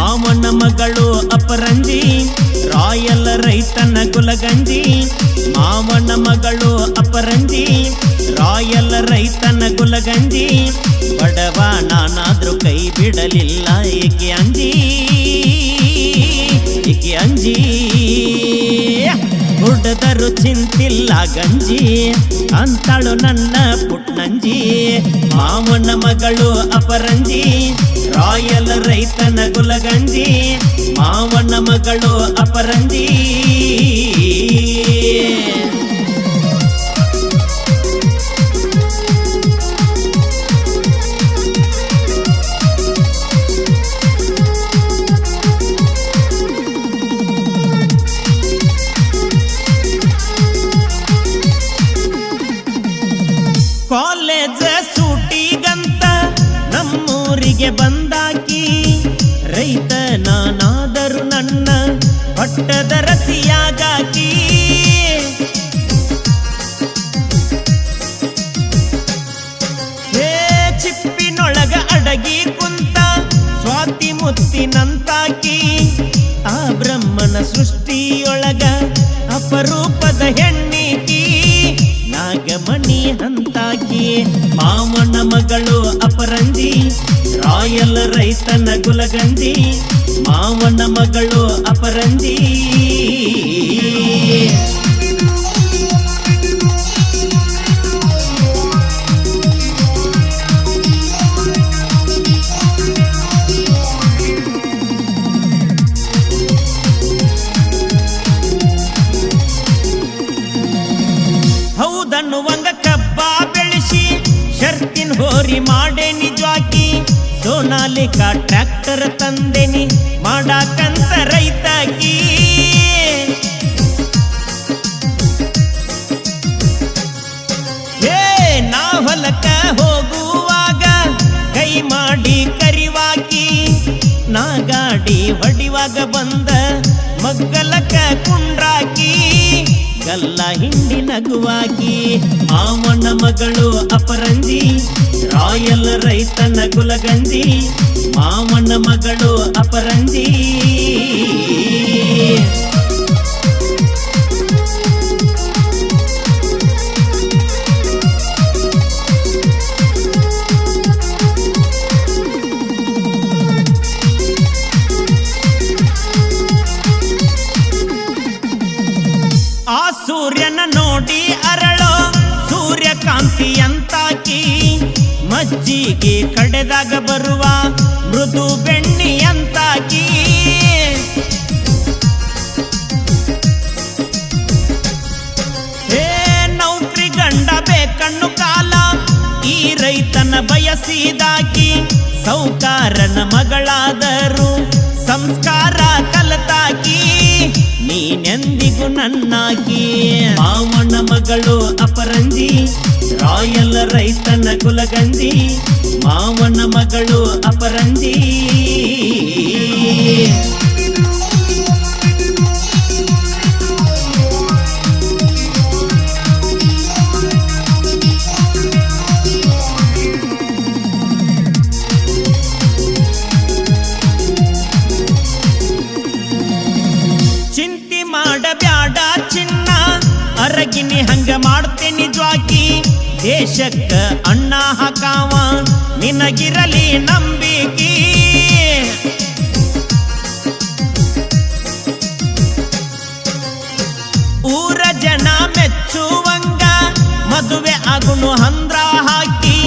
ಮಾವನ ಮಗಳು ಅಪರಂಜಿ ರಾಯಲ್ ರೈತನ ಗುಲಗಂಜಿ. ಮಾವನ ಮಗಳು ಅಪರಂಜಿ ರಾಯಲ್ ರೈತನ ಗುಲಗಂಜಿ. ಬಡವ ನಾನಾದ್ರೂ ಕೈ ಬಿಡಲಿಲ್ಲ ಏಕೆ ಅಂಜಿ ಏಕೆ ಅಂಜಿ. ಹುಡ್ದರು ಚಿಂತಿಲ್ಲ ಗಂಜಿ ಅಂತಾಳು ನನ್ನ ಪುಟ್ನಂಜಿ. ಮಾವನ ಮಗಳು ಅಪರಂಜಿ ರಾಯಲ್ ರೈತನ ಗುಲಗಂಜಿ. ಮಾವನ ಮಗಳು ಅಪರಂಜಿ. ಕಾಲೇಜ್ ಸೂಟಿಗಂತ ನಮ್ಮೂರಿಗೆ ಬಂದಾಕಿ. ರೈತ ನಾನಾದರೂ ನನ್ನ ಪಟ್ಟದ ರಸಿಯಾಗಾಕಿ. ಹೇ ಚಿಪ್ಪಿನೊಳಗ ಅಡಗಿ ಕುಂತ ಸ್ವಾತಿ ಮುತ್ತಿನಂತಾಕಿ. ಆ ಬ್ರಹ್ಮನ ಸೃಷ್ಟಿಯೊಳಗ ಅಪರೂಪದ ಹೆಣ್ಣಿಕಿ ನಾಗಮಣಿ ಹಂತಾಕಿ. ಮಾವನ ಮಗಳು ಅಪರಂಜಿ ರಾಯಲ್ ರೈತನ ಗುಲಗಂಜಿ. ಮಾವನ ಮಗಳು ಅಪರಂಜಿ. ಹೌದನ್ನುವಂಗ ಕಬ್ಬ ಬೆಳೆಸಿ ಶರ್ತಿನ್ ಹೋರಿ ಮಾಡೇ ನಿಜವಾಕಿ. ಸೋನಾಲಿಕಾ ಟ್ರ್ಯಾಕ್ಟರ್ ತಂದೆನಿ ಮಾಡಾಕಂತ ರೈತಾಕಿ. ಹೇ ನಾ ಹೊಲಕ್ಕ ಹೋಗುವಾಗ ಕೈ ಮಾಡಿ ಕರಿವಾಕಿ. ನಾ ಗಾಡಿ ಹೊಡಿವಾಗ ಬಂದ ಮಗ್ಗಲಕ ಕುಂಡ್ರಾಕಿ. ಗಲ್ಲ ಹಿಂಡಿ ನಗುವಾಗಿ. ಮಾವನ ಮಗಳು ಅಪರಂಜಿ ರಾಯಲ್ ರೈತನ ಗುಲಗಂಜಿ. ಮಾವನ ಮಗಳು ಅಪರಂಜಿ. ಆ ಸೂರ್ಯನ ನೋಡಿ ಅರಳೋ ಸೂರ್ಯಕಾಂತಿ ಅಂತಾಕಿ. ಮಜ್ಜಿಗೆ ಕಡೆದಾಗ ಬರುವ ಮೃದು ಬೆಣ್ಣಿ ಅಂತಾಕಿ. ಹೇ ನೌಕರಿ ಗಂಡ ಬೇಕಣ್ಣು ಕಾಲ ಈ ರೈತನ ಬಯಸಿದಾಕಿ. ಸೌಕಾರನ ಮಗಳಾದರೂ ಸಂಸ್ಕಾರ ಕಲತಾಕಿ. ನೀನೆಂದಿಗೂ ನನ್ನಾಕಿ. ಮಾವನ ಮಗಳು ಅಪರಂಜಿ ರಾಯಲ್ ರೈತನ ಗುಲಗಂಜಿ. ಮಾವನ ಮಗಳು ಅಪರಂಜಿ. ಚಿಂತಿ ಮಾಡಬ್ಯಾಡ ಚಿನ್ನ ಅರಗಿನಿ ಹಂಗ ಮಾಡ್ತೆ ನಿಜವಾಕಿ. ದೇಶಕ್ಕ ಅಣ್ಣ ಹಾಕಾವ ನಿನಗಿರಲಿ ನಂಬಿಕೆ. ಊರ ಜನ ಮೆಚ್ಚುವಂಗ ಮದುವೆ ಆಗುನು ಹಂದ್ರ ಹಾಕಿ.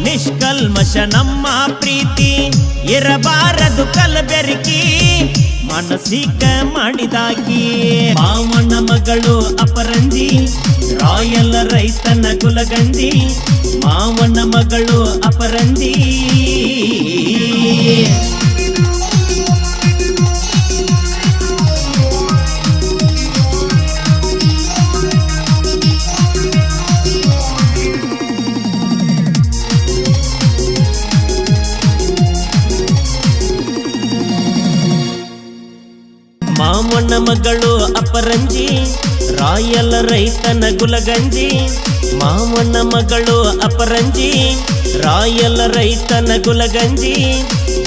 ನಿಷ್ಕಲ್ಮಶ ನಮ್ಮ ಪ್ರೀತಿ ಇರಬಾರದು ಕಲಬೆರಕಿ. ಮನಸಿಕ ಮಾಡಿದಾಕಿ. ಮಾವನ ಮಗಳು ಅಪರಂಜಿ ರಾಯಲ್ ರೈತನ ಗುಲಗಂಜಿ. ಮಾವನ ಮಗಳು ಅಪರಂಜಿ. ಮಾವನ ಮಗಳು ಅಪರಂಜಿ ರಾಯಲ್ ರೈತನ ಗುಲಗಂಜಿ. ಮಾವನ ಮಗಳು ಅಪರಂಜಿ ರಾಯಲ್ ರೈತನ ಗುಲಗಂಜಿ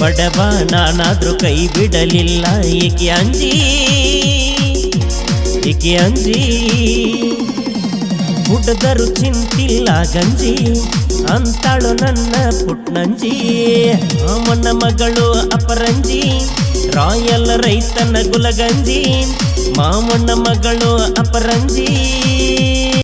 ಬಡವ ನಾನಾದ್ರೂ ಕೈ ಬಿಡಲಿಲ್ಲ ಏಕೆ ಅಂಜಿ ಹುಡ್ದರು ಚಿಂತಿಲ್ಲ ಗಂಜಿ ಅಂತಾಳು ನನ್ನ ಪುಟ್ನಂಜಿ ಮಾಮನ ಮಗಳು ಅಪರಂಜಿ ರಾಯಲ್ ರೈತನ ಗುಲಗಂಜಿ ಮಾಮನ ಮಗಳು ಅಪರಂಜಿ